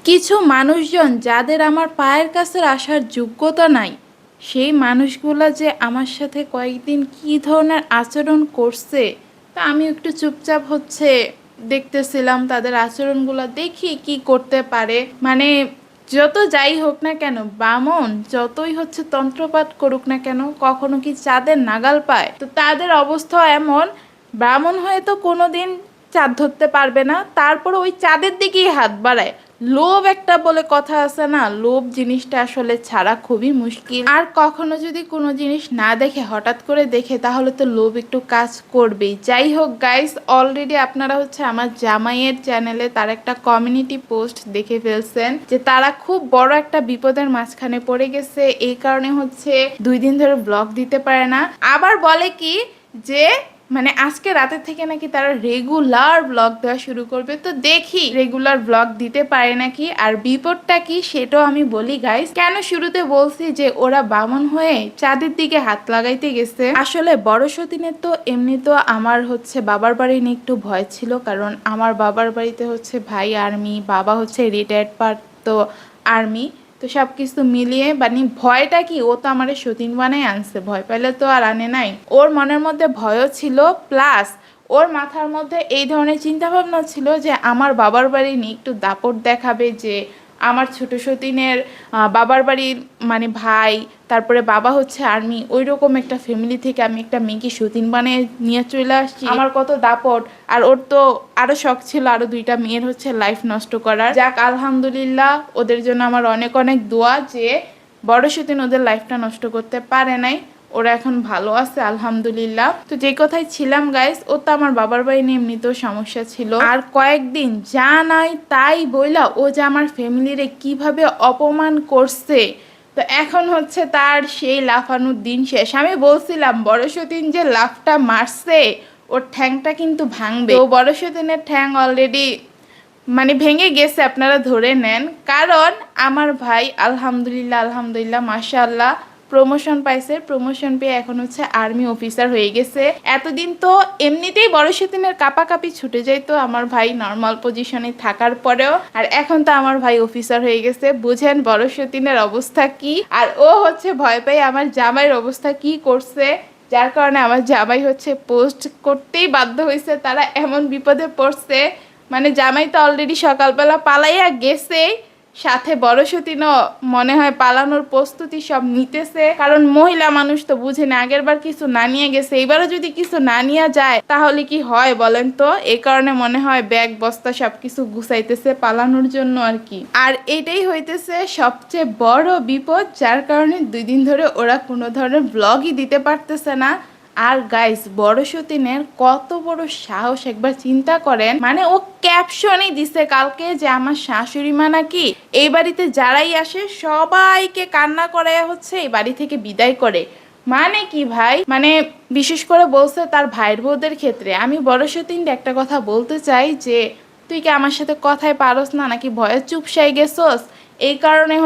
কিছু মানুষজন যাদের আমার পায়ের কাছে আসার যোগ্যতা নাই, সেই মানুষগুলা যে আমার সাথে কয়েকদিন কী ধরনের আচরণ করছে, তা আমি একটু চুপচাপ দেখতেছিলাম তাদের আচরণগুলো, দেখি কি করতে পারে। মানে যত যাই হোক না কেন, বামন যতই তন্ত্রপাঠ করুক না কেন, কখনো কি চাঁদের নাগাল পায়? তো তাদের অবস্থা এমন, ব্রাহ্মণ হয়ে তো কোনোদিন চাঁদ ধরতে পারবে না, তারপর ওই চাঁদের দিকেই হাত বাড়ায়। লোভ একটা বলে কথা আছে না, লোভ জিনিসটা আসলে ছাড়া খুবই মুশকিল। আর কখনো যদি কোনো জিনিস না দেখে হঠাৎ করে দেখে, তাহলে তো লোভ একটু কাজ করবেই। যাই হোক গাইস, অলরেডি আপনারা আমার জামাইয়ের চ্যানেলে তার একটা কমিউনিটি পোস্ট দেখে ফেলছেন যে তারা খুব বড় একটা বিপদের মাঝখানে পড়ে গেছে। এই কারণে 2 দিন ধরে ব্লগ দিতে পারে না। আবার বলে কি যে মানে আজকে রাতের থেকে নাকি তারা রেগুলার ব্লগ দেওয়া শুরু করবে। তো দেখি রেগুলার ব্লগ দিতে পারে নাকি। আর বিপদটা কি সেটাও আমি বলি গাইস। কেন শুরুতে বলছি যে ওরা বামন হয়ে চাঁদের দিকে হাত লাগাইতে গেছে, আসলে বড় সতীনের তো এমনি তো আমার বাবার বাড়ি নিয়ে একটু ভয় ছিল, কারণ আমার বাবার বাড়িতে ভাই আর্মি, বাবা রিটায়ার্ড পার্ট তো আর্মি। তো সব কিছু মিলিয়ে মানে ভয়টা কি, ও তো আমার সতীন বানাই আনছে, ভয় পাইলে তো আর আনে নাই। ওর মনের মধ্যে ভয়ও ছিল, প্লাস ওর মাথার মধ্যে এই ধরনের চিন্তা ভাবনা ছিল যে আমার বাবার বাড়ি নিয়ে একটু দাপট দেখাবে, যে আমার ছোট সতীনের বাবার বাড়ির মানে ভাই, তারপরে বাবা আর্মি, ওই রকম একটা ফ্যামিলি থেকে আমি একটা মেয়েকে সতীন বানিয়ে নিয়ে চলে আসছি, আমার কত দাপট। আর ওর তো আরো শখ ছিল আরো 2টা মেয়ের লাইফ নষ্ট করার। যাক আলহামদুলিল্লাহ, ওদের জন্য আমার অনেক অনেক দোয়া যে বড় সতীন ওদের লাইফটা নষ্ট করতে পারে নাই, ওরা এখন ভালো আছে আলহামদুলিল্লাহ। তো যে কথায় ছিলাম গাইস, ও তো আমার বাবার বাড়ি নিয়ে এমনিতেও সমস্যা ছিল, আর কয়েকদিন যা নাই তাই বইলা ও যে আমার ফ্যামিলিরে কিভাবে অপমান করছে। তো এখন তার সেই লাফানোর দিন শেষ। আমি বলছিলাম বড় সতীন যে লাফটা মারছে, ওর ঠ্যাংটা কিন্তু ভাঙবে। তো বড় সতীনের ঠ্যাং অলরেডি মানে ভেঙে গেছে, আপনারা ধরে নেন। কারণ আমার ভাই আলহামদুলিল্লাহ আলহামদুলিল্লাহ মাশাআল্লাহ প্রমোশন পাইছে, প্রমোশন পেয়ে এখন আর্মি অফিসার হয়ে গেছে। এতদিন তো এমনিতেই বড় সতীনের কাপাকাপি ছুটে যাইতো আমার ভাই নর্মাল পজিশনে থাকার পরেও, আর এখন তো আমার ভাই অফিসার হয়ে গেছে। বুঝেন বড় সতীনের অবস্থা কি। আর ও ভয় পেয়ে আমার জামাইয়ের অবস্থা কি করছে, যার কারণে আমার জামাই পোস্ট করতেই বাধ্য হয়েছে, তারা এমন বিপদে পড়ছে। মানে জামাই তো অলরেডি সকালবেলা পালাইয়া গেছে, সাথে বড় সতীনও মনে হয় পালানোর প্রস্তুতি সব নিতেছে, কারণ মহিলা মানুষ তো বুঝে না, আগের বার কিছু না নিয়ে গেছে, এবারও যদি কিছু না নিয়ে যায় তাহলে কি হয় বলেন তো। এই কারণে মনে হয় ব্যাগ বস্তা সবকিছু গুছাইতেছে পালানোর জন্য আর কি। আর এটাই হইতেছে সবচেয়ে বড় বিপদ, যার কারণে 2 দিন ধরে ওরা কোনো ধরনের ব্লগই দিতে পারতেছে না। আর গাইস, বড় সতীনের কত বড় সাহস একবার চিন্তা করেন। মানে ও ক্যাপশনই দিছে কালকে যে আমার শাশুড়ি মা নাকি এই বাড়িতে যারাই আসে সবাইকে কান্না করায় এই বাড়ি থেকে বিদায় করে। মানে কি ভাই, মানে বিশেষ করে বলছে তার ভাইয়ের বউদের ক্ষেত্রে। আমি বড় সতীনকে একটা কথা বলতে চাই যে তুই কি আমার সাথে কথায় পারস না, নাকি ভয়ে চুপসাই গেছস? এই কারণে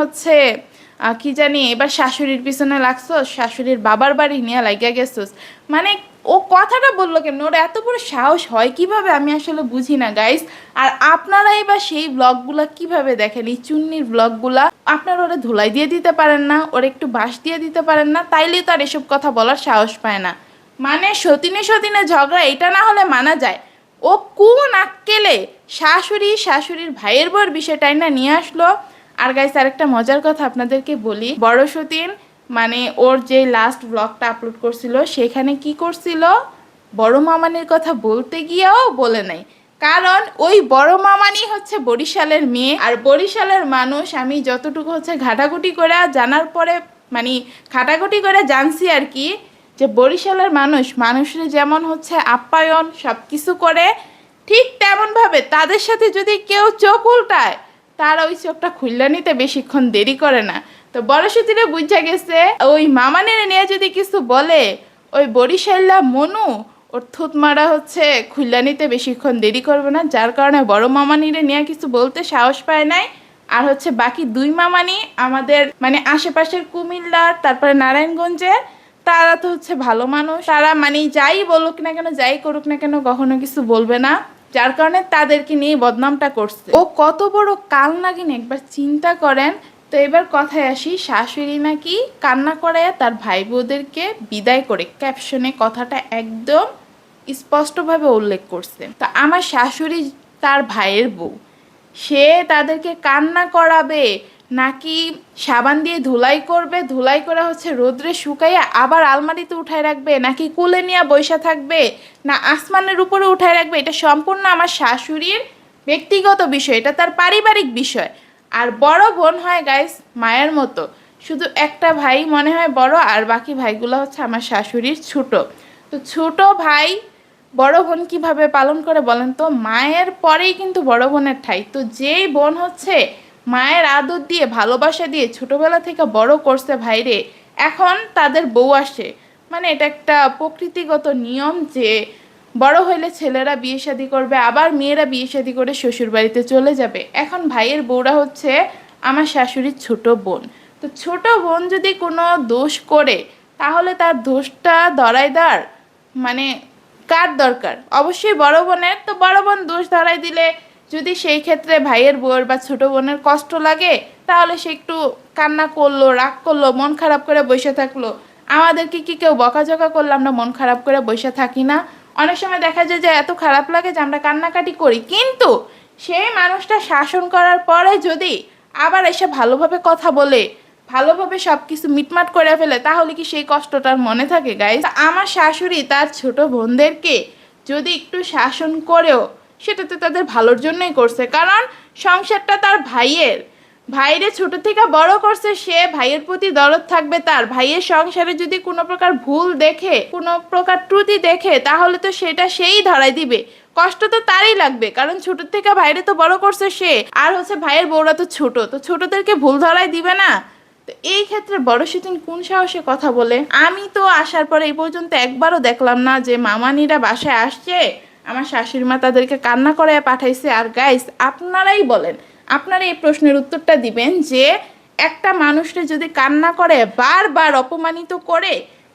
কি জানি এবার শাশুড়ির পিছনে লাগছস, শাশুড়ির বাবার বাড়ি নিয়ে লাগিয়া গেছস। মানে ও কথাটা বললো কেন, ওর এত বড় সাহস হয় কিভাবে, আমি আসলে বুঝি না গাইস। আর আপনারা এবার সেই ব্লগগুলা কিভাবে দেখেন, এই চুন্নির ব্লগগুলা আপনারা ওরা ধুলাই দিয়ে দিতে পারেন না, ওরা একটু বাঁশ দিয়ে দিতে পারেন না, তাইলেই তো আর এসব কথা বলার সাহস পায় না। মানে সতীনে সতীনে ঝগড়া এটা না হলে মানা যায়, ও কোন আক্কেলে শাশুড়ির ভাইয়ের বউয়ের বিষয়টাই না নিয়ে আসলো। আর গাইস, আরেকটা মজার কথা আপনাদেরকে বলি, বড় সতীন মানে ওর যে লাস্ট ব্লগটা আপলোড করছিল সেখানে কি করছিল, বড় মামানির কথা বলতে গিয়েও বলে নাই। কারণ ওই বড় মামানি বরিশালের মেয়ে, আর বরিশালের মানুষ আমি যতটুকু ঘাটাঘুটি করে জানার পরে মানে ঘাটাঘুটি করে জানছি আর কি, যে বরিশালের মানুষের যেমন আপ্যায়ন সব কিছু করে, ঠিক তেমনভাবে তাদের সাথে যদি কেউ চোখ উল্টায় তারা ওই চোখটা খুললে নিতে বেশিক্ষণ দেরি করে না। তো বড় সতীনে বুঝা গেছে ওই মামানের নিয়ে যদি কিছু বলে, ওই বরিশাল্লা মনু ওর থুত মারা খুললা নিতে বেশিক্ষণ দেরি করবে না, যার কারণে বড় মামানিরে নিয়ে কিছু বলতে সাহস পায় নাই। আর বাকি 2 মামানি আমাদের মানে আশেপাশের কুমিল্লার, তারপরে নারায়ণগঞ্জে, তারা তো ভালো মানুষ, তারা মানে যাই বলুক না কেন, যাই করুক না কেন, কখনো কিছু বলবে না। যার কারণে তাদেরকে নিয়ে বদনামটা করছে। ও কত বড় কাল নাগিন একবার চিন্তা করেন। তো এবার কথায় আসি, শাশুড়ি নাকি কান্না করে তার ভাই বোনদেরকে বিদায় করে, ক্যাপশনে কথাটা একদম স্পষ্টভাবে উল্লেখ করছে। তো আমার শাশুড়ি তার ভাইয়ের বউ, সে তাদেরকে কান্না করাবে নাকি সাবান দিয়ে ধুলাই করবে, ধুলাই করা হচ্ছে রোদ্রে শুকাইয়া আবার আলমারিতে উঠায় রাখবে, নাকি কুলে নিয়ে বৈশা থাকবে, না আসমানের উপরে উঠায় রাখবে, এটা সম্পূর্ণ আমার শাশুড়ির ব্যক্তিগত বিষয়, এটা তার পারিবারিক বিষয়। আর বড় বোন হয় গাইস মায়ের মতো, শুধু একটা ভাই মনে হয় বড়, আর বাকি ভাইগুলো হচ্ছে আমার শাশুড়ির ছোট। তো ছোট ভাই বড় বোন কিভাবে পালন করে বলেন তো? মায়ের পরেই কিন্তু বড় বোনের ঠাঁই। তো যেই বোন হচ্ছে মায়ের আদর দিয়ে ভালোবাসা দিয়ে ছোটবেলা থেকে বড় করছে ভাইরে, এখন তাদের বউ আসে, মানে এটা একটা প্রকৃতিগত নিয়ম যে বড় হইলে ছেলেরা বিয়ে শাদী করবে, আবার মেয়েরা বিয়ে শাদী করে শ্বশুর বাড়িতে চলে যাবে। এখন ভাইয়ের বউরা হচ্ছে আমার শাশুড়ির ছোট বোন। তো ছোট বোন যদি কোনো দোষ করে, তাহলে তার দোষটা ধরায় দেওয়ার মানে কার দরকার? অবশ্যই বড় বোনের। তো বড় বোন দোষ ধরাই দিলে যদি সেই ক্ষেত্রে ভাইয়ের বউয়ের বা ছোট বোনের কষ্ট লাগে, তাহলে সে একটু কান্না করলো, রাগ করলো, মন খারাপ করে বসে থাকলো। আমাদেরকে কি কেউ বকাঝকা করলে আমরা মন খারাপ করে বসে থাকি না? অনেক সময় দেখা যায় যে এত খারাপ লাগে যে আমরা কান্নাকাটি করি, কিন্তু সেই মানুষটা শাসন করার পরে যদি আবার এসে ভালোভাবে কথা বলে, ভালোভাবে সব কিছু মিটমাট করে ফেলে, তাহলে কি সেই কষ্টটার মনে থাকে গাইজ? আমার শাশুড়ি তার ছোট বোনদেরকে যদি একটু শাসন করেও, সেটা তো তাদের ভালোর জন্যই করছে, কারণ সংসারটা তার ভাইয়ের। ভাইরে ছোট থেকে বড় করছে, সে ভাইয়ের প্রতি দরদ থাকবে তার। ভাইয়ের সংসারে যদি কোনো প্রকার ভুল দেখে, কোনো প্রকার ত্রুটি দেখে, তাহলে তো সেটা সেই ধরাই দিবে। কষ্ট তো তারই লাগবে, কারণ ছোট থেকে ভাইরে তো বড় করছে সে। আর হচ্ছে ভাইয়ের বউরা তো ছোট, তো ছোটদেরকে ভুল ধরাই দিবে না? তো এই ক্ষেত্রে বড় সেদিন কোন সাহসে কথা বলে? আমি তো আসার পরে এই পর্যন্ত একবারও দেখলাম না যে মামানিরা বাসায় আসছে, আমার শাশুড়ি মা তাদেরকে কান্না করে পাঠাইছে। আর গাইস, আপনারাই বলেন, আপনারা এই প্রশ্নের উত্তরটা দিবেন যে একটা মানুষকে যদি কান্না করে, বারবার অপমানিত করে,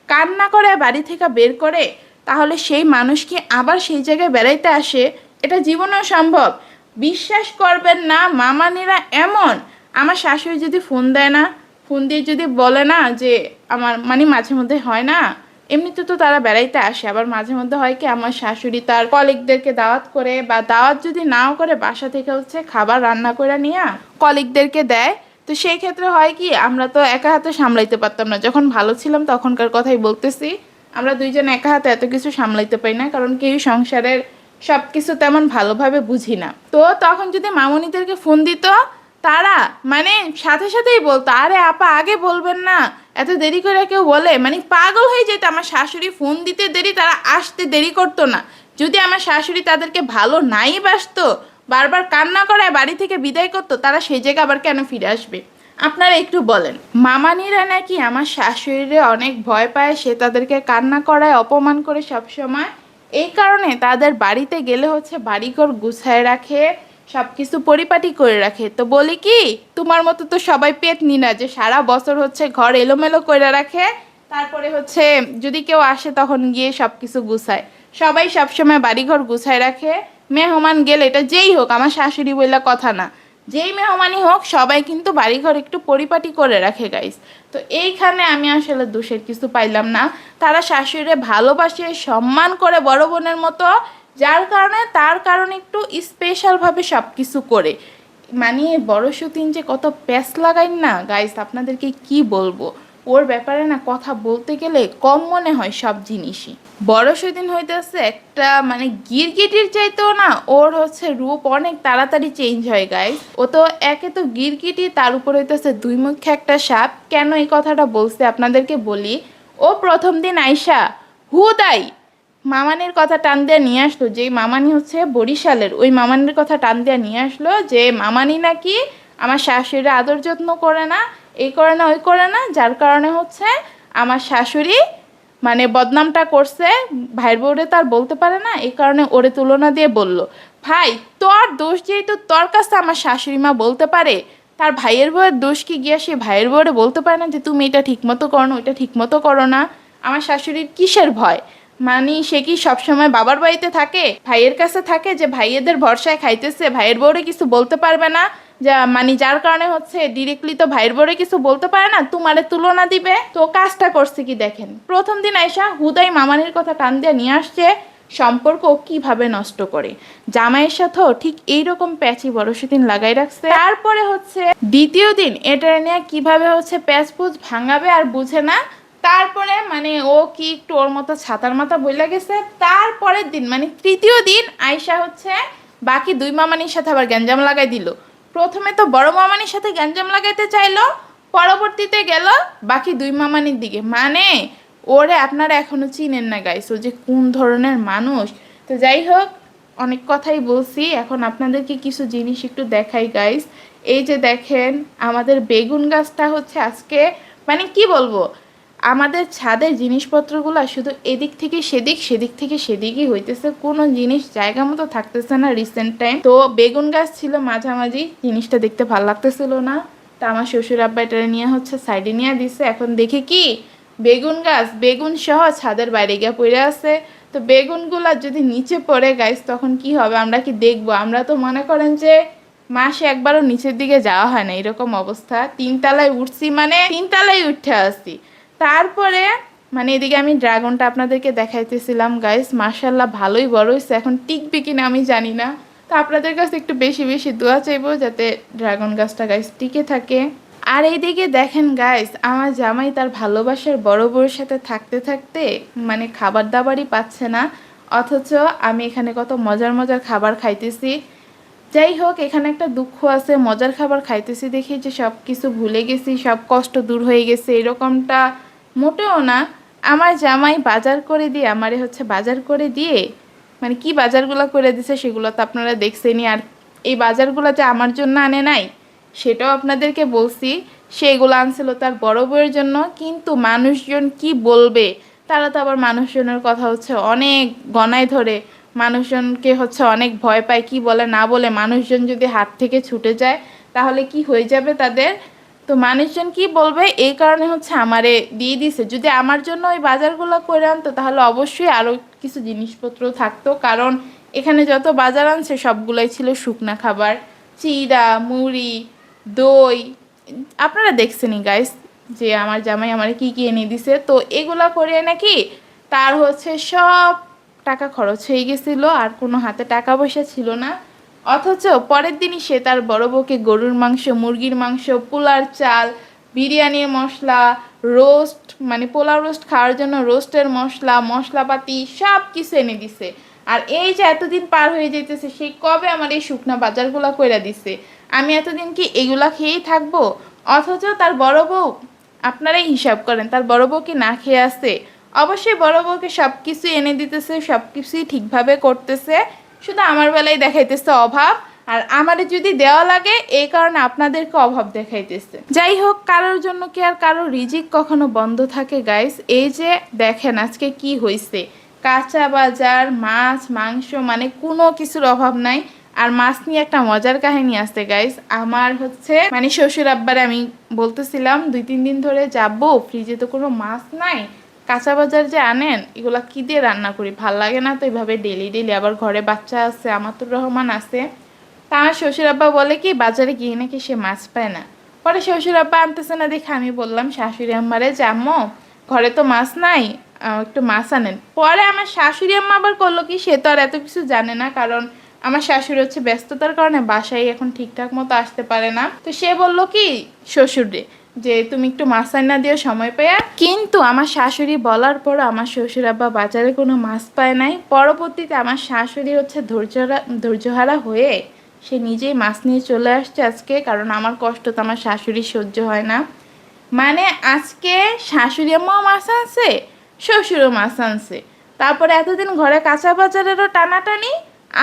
কান্না করে বাড়ি থেকে বের করে, তাহলে সেই মানুষ কি আবার সেই জায়গায় বেড়াইতে আসে? এটা জীবনেও সম্ভব? বিশ্বাস করবেন না, মামানিরা এমন। আমার শাশুড়ি যদি ফোন দেয় না, ফোন দিয়ে যদি বলে না যে আমার মানে মাঝে মধ্যে হয় না, এমনিতে তো তারা বেড়াইতে আসে, আবার মাঝে মধ্যে হয় কি আমার শাশুড়ি তার কলিগদেরকে দাওয়াত করে, বা দাওয়াত যদি নাও করে বাসা থেকে হচ্ছে খাবার রান্না করে নিয়ে কলিগদেরকে দেয়। তো সেই ক্ষেত্রে হয় কি, আমরা তো একা হাতে সামলাইতে পারতাম না, যখন ভালো ছিলাম তখনকার কথাই বলতেছি। আমরা দুইজন একা হাতে এত কিছু সামলাইতে পারি না, কারণ কেউ সংসারের সব কিছু তেমন ভালোভাবে বুঝি না। তো তখন যদি মামনিদেরকে ফোন দিত, তারা মানে সাথে সাথেই বলতো, আরে আপা আগে বলবেন না, এত দেরি করে কেউ বলে? মানে পাগল হয়ে যেত। আমার শাশুড়ি ফোন দিতে দেরি, তারা আসতে দেরি করতো না। যদি আমার শাশুড়ি তাদেরকে ভালো নাই বাসতো, বারবার কান্না করে বাড়ি থেকে বিদায় করতো, তারা সেই জায়গায় আবার কেন ফিরে আসবে? আপনারা একটু বলেন। মামানিরা নাকি আমার শাশুড়িরে অনেক ভয় পায়, সে তাদেরকে কান্না করায়, অপমান করে সব সময়। এই কারণে তাদের বাড়িতে গেলে হচ্ছে বাড়িঘর গুছায় রাখে, সব কিছু পরিপাটি করে রাখে। তো বলি কি, তোমার মতো তো সবাই পেতনি না যে সারা বছর হচ্ছে ঘর এলোমেলো করে রাখে, তারপরে হচ্ছে যদি কেউ আসে তখন গিয়ে সব কিছু গুছায়। সবাই সবসময় বাড়িঘর গুছায় রাখে। মেহমান গেলে, এটা যেই হোক, আমার শাশুড়ি বললে কথা না, যেই মেহমানই হোক, সবাই কিন্তু বাড়িঘর একটু পরিপাটি করে রাখে গাইস। তো এইখানে আমি আসলে দোষের কিছু পাইলাম না। তারা শাশুড়িরে ভালোবাসে, সম্মান করে বড় বোনের মতো, যার কারণে তার কারণে একটু স্পেশালভাবে সব কিছু করে। মানে বড় সতীন যে কত প্যাস লাগাই না গাইস, আপনাদেরকে কি বলবো। ওর ব্যাপারে না কথা বলতে গেলে কম মনে হয় সব জিনিসই। বড় সতীন হইতেছে একটা মানে গিরগিটির চাইতেও না, ওর হচ্ছে রূপ অনেক তাড়াতাড়ি চেঞ্জ হয় গাইস। ও তো একে তো গিরগিটি, তার উপর হইতেছে দুই মুখে একটা সাপ। কেন এই কথাটা বলছে আপনাদেরকে বলি। ও প্রথম দিন আইসা হুদাই মামানির কথা টান দিয়ে নিয়ে আসলো, যেই মামানি হচ্ছে বরিশালের, ওই মামানির কথা টান দিয়ে নিয়ে আসলো যে মামানি নাকি আমার শাশুড়ি আদর যত্ন করে না, এই করে না ওই করে না, যার কারণে হচ্ছে আমার শাশুড়ি মানে বদনামটা করছে। ভাইয়ের বউরে তার বলতে পারে না, এই কারণে ওরে তুলনা দিয়ে বলল। ভাই, তোর দোষ যেহেতু তোর কাছে আমার শাশুড়ি মা বলতে পারে, তার ভাইয়ের বউয়ের দোষ কি গিয়া সে ভাইয়ের বউরে বলতে পারে না যে তুমি এটা ঠিকমতো করো না, ওইটা ঠিকমতো করো না? আমার শাশুড়ির কিসের ভয়? মানে সে কি সবসময় বাবার বাড়িতে থাকে, ভাইয়ের কাছে থাকে, যে ভাইয়েদের ভরসায় খাইতেছে, ভাইয়ের বউরে কিছু বলতে পারবে না? যা মানে যার কারণে হচ্ছে ডিরেক্টলি তো ভাইয়ের বউরে কিছু বলতে পারে না, তোমারে তুলনা দিবে। তো কাজটা করছে কি দেখেন, প্রথম দিন আইসা হুদাই মামানির কথা টান দিয়ে নিয়ে আসছে, সম্পর্ক কিভাবে নষ্ট করে, জামাইয়ের সাথেও ঠিক এইরকম প্যাচি বড় সেদিন লাগাই রাখছে। তারপরে হচ্ছে দ্বিতীয় দিন এটা নিয়ে কিভাবে হচ্ছে প্যাচ পুচ ভাঙাবে আর বুঝে না। তারপরে মানে ও কি একটু ওর মতো ছাতার মাথা বইলা গেছে। তারপরের দিন মানে তৃতীয় দিন আয়শা হচ্ছে বাকি দুই মামানির সাথে আবার গ্যাঞ্জাম লাগাই দিল। প্রথমে তো বড় মামানির সাথে গ্যাঞ্জাম লাগাইতে চাইলো, পরবর্তীতে গেল বাকি দুই মামানির দিকে। মানে ওরে আপনারা এখনো চিনেন না গাইস, ও যে কোন ধরনের মানুষ। তো যাই হোক, অনেক কথাই বলছি, এখন আপনাদেরকে কিছু জিনিস একটু দেখাই গাইস। এই যে দেখেন আমাদের বেগুন গাছটা হচ্ছে আজকে মানে কি বলবো, আমাদের ছাদের জিনিসপত্রগুলো শুধু এদিক থেকে সেদিক, সেদিক থেকে সেদিকই হইতেছে, কোনো জিনিস জায়গা মতো থাকতেছে না রিসেন্ট টাইম। তো বেগুন গাছ ছিল মাঝামাঝি, জিনিসটা দেখতে ভালো লাগতেছিল না, তা আমার শ্বশুর আব্বা এটা নিয়ে হচ্ছে সাইডে নিয়ে দিছে। এখন দেখি কি বেগুন গাছ বেগুন সহ ছাদের বাইরে গিয়ে পড়ে আছে। তো বেগুনগুলা যদি নিচে পড়ে গাইস তখন কি হবে, আমরা কি দেখবো? আমরা তো মনে করেন যে মাসে একবারও নিচের দিকে যাওয়া হয় না, এরকম অবস্থা। তিনতলায় উঠছি মানে তিনতলায় উঠে আসছি। তারপরে মানে এদিকে আমি ড্রাগনটা আপনাদেরকে দেখাইতেছিলাম গাইস, মাশাল্লাহ ভালোই বড় হয়েছে। এখন টিকবে কিনা আমি জানি না, তো আপনাদের কাছে একটু বেশি বেশি দোয়া চাইবো যাতে ড্রাগন গাছটা গাইস টিকে থাকে। আর এইদিকে দেখেন গাইস, আমার জামাই তার ভালোবাসার বড় বউর সাথে থাকতে থাকতে মানে খাবার দাবারই পাচ্ছে না, অথচ আমি এখানে কত মজার মজার খাবার খাইতেছি। যাই হোক, এখানে একটা দুঃখ আছে, মজার খাবার খাইতেছি দেখি যে সব কিছু ভুলে গেছি, সব কষ্ট দূর হয়ে গেছে, এরকমটা মোটেও না। আমার জামাই বাজার করে দিয়ে আমারে হচ্ছে বাজার করে দিয়ে মানে কি বাজারগুলো করে দিছে সেগুলো তো আপনারা দেখছেনই। আর এই বাজারগুলো যে আমার জন্য আনে নাই সেটাও আপনাদেরকে বলছি, সেগুলো আনছিল তার বড় বউয়ের জন্য। কিন্তু মানুষজন কি বলবে, তারা তো আবার মানুষজনের কথা হচ্ছে অনেক গণায় ধরে, মানুষজনকে হচ্ছে অনেক ভয় পায়, কি বলে না বলে, মানুষজন যদি হাত থেকে ছুটে যায় তাহলে কি হয়ে যাবে তাদের। তো মানুষজন কি বলবে এই কারণে হচ্ছে আমারে দিয়ে দিছে। যদি আমার জন্য ওই বাজারগুলো করে আনতো তাহলে অবশ্যই আরও কিছু জিনিসপত্র থাকতো, কারণ এখানে যত বাজার আনছে সবগুলোই ছিল শুকনা খাবার, চিড়া মুড়ি দই। আপনারা দেখছেনই গাইস যে আমার জামাই আমার কি কি এনে দিছে। তো এগুলা করে নাকি তার হচ্ছে সব টাকা খরচ হয়ে গেছিল, আর কোনো হাতে টাকা পয়সা ছিল না। অথচ পরের দিনই সে তার বড় বউকে গরুর মাংস, মুরগির মাংস, পোলার চাল, বিরিয়ানির মশলা, রোস্ট মানে পোলাও রোস্ট খাওয়ার জন্য রোস্টের মশলা, মশলাপাতি সব কিছু এনে দিছে। আর এই যে এতদিন পার হয়ে যেতেছে, সেই কবে আমার এই শুকনা বাজারগুলা কইরা দিছে, আমি এতদিন কি এগুলা খেয়েই থাকবো? অথচ তার বড় বউ, আপনারাই হিসাব করেন তার বড় বউ কি না খেয়ে আছে? অবশ্যই বড় বউকে সব কিছু এনে দিতেছে, সব কিছুই ঠিকভাবে করতেছে, শুধু আমার বেলায় দেখাইতেছে অভাব। আর আমারে যদি দেওয়া লাগে এই কারণে আপনাদেরকে অভাব দেখাইতেছে। যাই হোক, কারোর জন্য কি আর কারোর রিজিক কখনো বন্ধ থাকে গাইস? এই যে দেখেন আজকে কি হয়েছে, কাঁচা বাজার, মাছ মাংস, মানে কোনো কিছুর অভাব নাই। আর মাছ নিয়ে একটা মজার কাহিনী আছে গাইস, আমার হচ্ছে মানে শ্বশুর আব্বারে আমি বলতেছিলাম 2-3 দিন ধরে যাবো, ফ্রিজে তো কোনো মাছ নাই, কাঁচা বাজার যে আনেন এগুলা কি দিয়ে রান্না করি, ভাল লাগে না তো এইভাবে ডেলি ডেলি, আবার ঘরে বাচ্চা আছে, আমাতুর রহমান আছে। তা আমার শ্বশুর আব্বা বলে কি বাজারে গিয়ে নাকি সে মাছ পায় না। পরে শ্বশুর আব্বা আনতেছে না দেখে আমি বললাম শাশুড়ি আম্মারে যে আম্মু ঘরে তো মাছ নাই, একটু মাছ আনেন। পরে আমার শাশুড়ি আম্মা আবার করলো কি, সে তো আর এত কিছু জানে না, কারণ আমার শাশুড়ি হচ্ছে ব্যস্ততার কারণে বাসায় এখন ঠিকঠাক মতো আসতে পারে না। তো সে বলল কি শ্বশুরে যে তুমি একটু মাছ আইনা দিও সময় পেয়ে। কিন্তু আমার শাশুড়ি বলার পর আমার শ্বশুর আব্বা বাজারে কোনো মাছ পায় নাই। পরবর্তীতে আমার শাশুড়ি হচ্ছে ধৈর্যহারা হয়ে সে নিজেই মাছ নিয়ে চলে আসছে আজকে, কারণ আমার কষ্ট তো আমার শাশুড়ি সহ্য হয় না। মানে আজকে শাশুড়ি আম্মাও মাছ আনছে, শ্বশুরও মাছ আনছে, তারপরে এতদিন ঘরে কাঁচা বাজারেরও টানাটানি,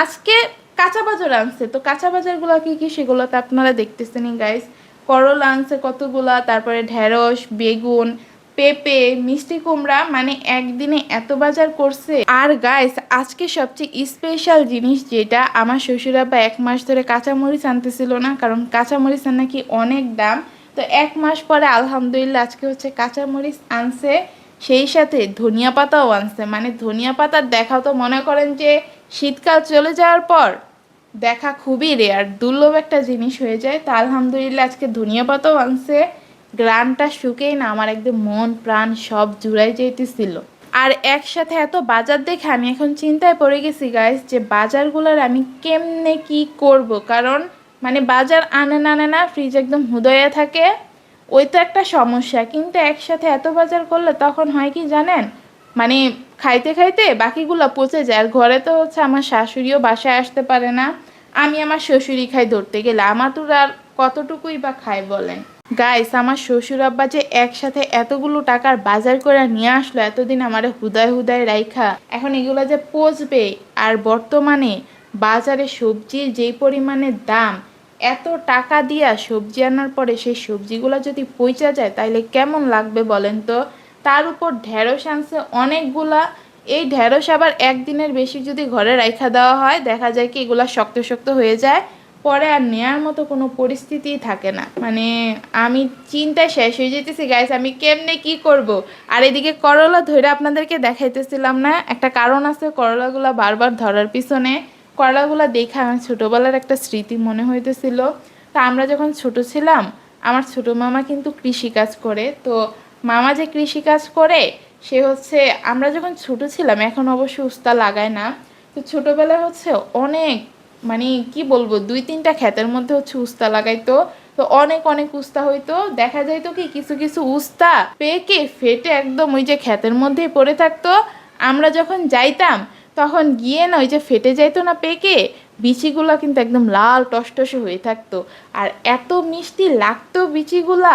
আজকে কাঁচা বাজার আনছে। তো কাঁচা বাজারগুলো কি কি সেগুলো তো আপনারা দেখতেছেনই গাইস। করলা আনছে কতগুলা, তারপরে ঢেঁড়স, বেগুন, পেঁপে, মিষ্টি কুমড়া, মানে একদিনে এত বাজার করছে। আর গাইস আজকে সবচেয়ে স্পেশাল জিনিস যেটা, আমার শ্বশুর আব্বা 1 মাস ধরে কাঁচামরিচ আনতেছিল না, কারণ কাঁচামরিচের নাকি অনেক দাম। তো 1 মাস পরে আলহামদুলিল্লাহ আজকে হচ্ছে কাঁচামরিচ আনছে। সেই সাথে ধনিয়া পাতাও আনছে। মানে ধনিয়া পাতার দেখাও তো মনে করেন যে শীতকাল চলে যাওয়ার পর দেখা খুবই রেয়ার, দুর্লভ একটা জিনিস হয়ে যায়। তা আলহামদুলিল্লাহ আজকে ধনিয়া পাতাও আনছে। গ্রানটা শুকেই না আমার একদম মন প্রাণ সব জুড়াই যাইতেছিল। আর একসাথে এত বাজার দেখে আমি এখন চিন্তায় পড়ে গেছি গাইস, যে বাজারগুলোর আমি কেমনে কি করব। কারণ মানে বাজার আনে না আনে না ফ্রিজ একদম হুদয়ে থাকে, ওই তো একটা সমস্যা। কিন্তু একসাথে এত বাজার করলে তখন হয় কি জানেন, মানে খাইতে খাইতে বাকিগুলো পচে যায়। আর ঘরে তো হচ্ছে আমার শাশুড়িও বাসায় আসতে পারে না, আমি আমার শ্বশুরই খাই ধরতে গেলে, আমার তো আর কতটুকুই বা খাই বলেন। গাইস আমার শ্বশুর আব্বা যে একসাথে এতগুলো টাকার বাজার করে নিয়ে আসলো, এতদিন আমারে হুদায় হুদায় রাইখা, এখন এগুলো যে পচবে। আর বর্তমানে বাজারে সবজির যেই পরিমাণে দাম, এত টাকা দিয়া সবজি আনার পরে সেই সবজিগুলো যদি পচা যায় তাইলে কেমন লাগবে বলেন তো। তার উপর ঢেঁড়স আনছে অনেকগুলা। এই ঢেঁড়স আবার একদিনের বেশি যদি ঘরে রাইখা দেওয়া হয় দেখা যায় কি এগুলা শক্ত শক্ত হয়ে যায়, পরে আর নেয়ার মতো কোনো পরিস্থিতিই থাকে না। মানে আমি চিন্তায় শেষ হয়ে যেতেছি গাইস, আমি কেমনে কি করব। আর এদিকে করলা ধরে আপনাদেরকে দেখাইতেছিলাম না, একটা কারণ আছে করলাগুলা বারবার ধরার পিছনে। করলাগুলা দেখে আমার ছোটোবেলার একটা স্মৃতি মনে হইতেছিল। তা আমরা যখন ছোট ছিলাম, আমার ছোট মামা কিন্তু কৃষিকাজ করে। তো মামা যে কৃষিকাজ করে সে হচ্ছে, আমরা যখন ছোট ছিলাম, এখন অবশ্য উস্তা লাগায় না, তো ছোটোবেলায় হচ্ছে অনেক, মানে কি বলবো, 2-3টা ক্ষেতের মধ্যে হচ্ছে উস্তা লাগাইতো। তো অনেক অনেক উস্তা হইতো, দেখা যাইতো কি কিছু কিছু উস্তা পেকে ফেটে একদম ওই যে ক্ষেতের মধ্যেই পড়ে থাকতো। আমরা যখন যাইতাম তখন গিয়ে না ওই যে ফেটে যাইতো না পেকে, বিচিগুলা কিন্তু একদম লাল টসটসে হয়ে থাকতো। আর এত মিষ্টি লাগতো বিচিগুলা,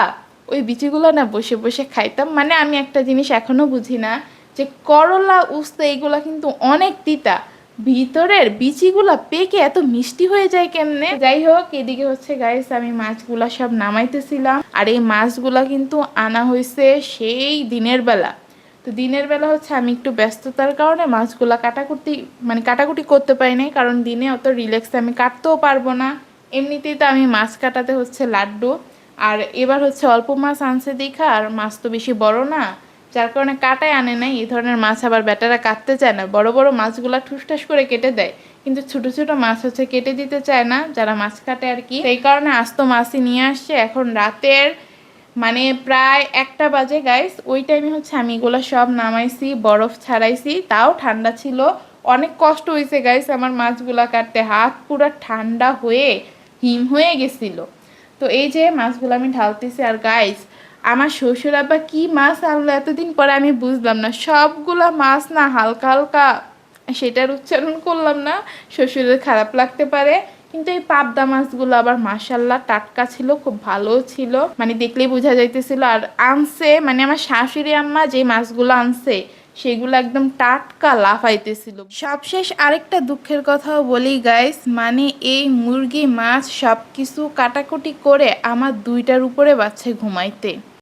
ওই বিচিগুলো না বসে বসে খাইতাম। মানে আমি একটা জিনিস এখনো বুঝি না, যে করলা উস্তা এগুলা কিন্তু অনেক তিতা, ভিতরের বিচিগুলা পেকে এত মিষ্টি হয়ে যায় কেমনে। যাই হোক, এদিকে হচ্ছে গাইস আমি মাছগুলা সব নামাইতেছিলাম। আর এই মাছগুলা কিন্তু আনা হয়েছে সেই দিনের বেলা। তো দিনের বেলা হচ্ছে আমি একটু ব্যস্ততার কারণে মাছগুলা কাটাকুটি, মানে কাটাকুটি করতে পারি নাই, কারণ দিনে অত রিল্যাক্সে আমি কাটতেও পারবো না। এমনিতেই তো আমি মাছ কাটাতে হচ্ছে লাড্ডু। আর এবার হচ্ছে অল্প মাছ আনছে দেখা, আর মাছ তো বেশি বড় না, যার কারণে কাটায় আনে নাই। এই ধরনের মাছ আবার বেটারা কাটতে চায় না, বড় বড় মাছগুলা ঠুসঠাস করে কেটে দেয়, কিন্তু ছোট ছোট মাছ হচ্ছে কেটে দিতে চায় না যারা মাছ কাটে আর কি। সেই কারণে আস্ত মাছই নিয়ে আসছে। এখন রাতের মানে প্রায় 1টা বাজে গাইস, ওই টাইমে হচ্ছে আমি এগুলো সব নামাইছি, বরফ ছাড়াইছি, তাও ঠান্ডা ছিল। অনেক কষ্ট হয়েছে গাইস আমার মাছগুলা কাটতে, হাত পুরো ঠান্ডা হয়ে হিম হয়ে গেছিল। তো এই যে মাছগুলো আমি ঢালতেছি। আর গাইস আমার শ্বশুর আব্বা কি মাছ আনলো এতদিন পরে আমি বুঝলাম না, সবগুলা মাছ না হালকা হালকা, সেটার উচ্চারণ করলাম না, শ্বশুরের খারাপ লাগতে পারে, কিন্তু এই পাবদা মাছগুলো আবার মাশাল্লাহ টাটকা ছিল, খুব ভালো ছিল, মানে দেখলেই বোঝা যাইতেছিল। আর আনছে মানে আমার শাশুড়ি আম্মা যে মাছগুলো আনছে সেগুলো একদম টাটকা লাফাইতেছিল। সবশেষ আরেকটা দুঃখের কথাও বলি গাইস, মানে এই মুরগি মাছ সব কিছু কাটাকুটি করে আমার 2টার উপরে বাচ্চা ঘুমাইতে।